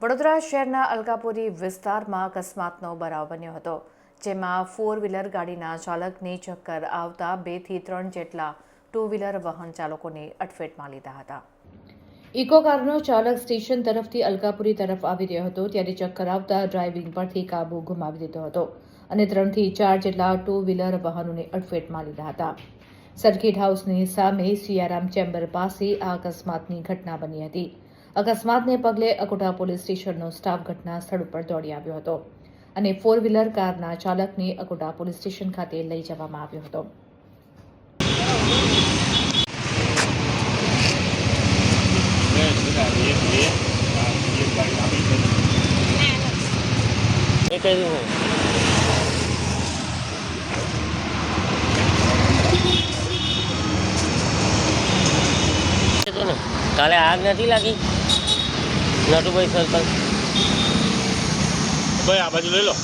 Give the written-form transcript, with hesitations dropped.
વડોદરા શહેરના અલકાપુરી વિસ્તારમાં અકસ્માતનો બનાવ બન્યો હતો, જેમાં 4 વ્હીલર ગાડીના ચાલકને ચક્કર આવતા 2 થી 3 જેટલા 2 વ્હીલર વાહન ચાલકોને અડફેટમાં લીધા હતા। ઇકો કારનો ચાલક સ્ટેશન તરફથી અલકાપુરી તરફ આવી રહ્યો હતો, ત્યારે ચક્કર આવતા ડ્રાઇવિંગ પરથી કાબુ ગુમાવી દીધો હતો અને 3 થી 4 જેટલા 2 વ્હીલર વાહનોને અડફેટમાં લીધા હતા। સર્કિટ હાઉસની સામે સિયારામ ચેમ્બર પાસે આ અકસ્માતની ઘટના બની હતી। અકસ્માતને પગલે અકોટા પોલીસ સ્ટેશનનો સ્ટાફ ઘટના સ્થળ પર દોડી આવ્યો હતો અને 4 વ્હીલર કારના ચાલકને અકોટા પોલીસ સ્ટેશન ખાતે લઈ જવામાં આવ્યો હતો। કાલે આગ નથી લાગી નટુભાઈ સર્કલ ભાઈ આ બાજુ લઈ લો।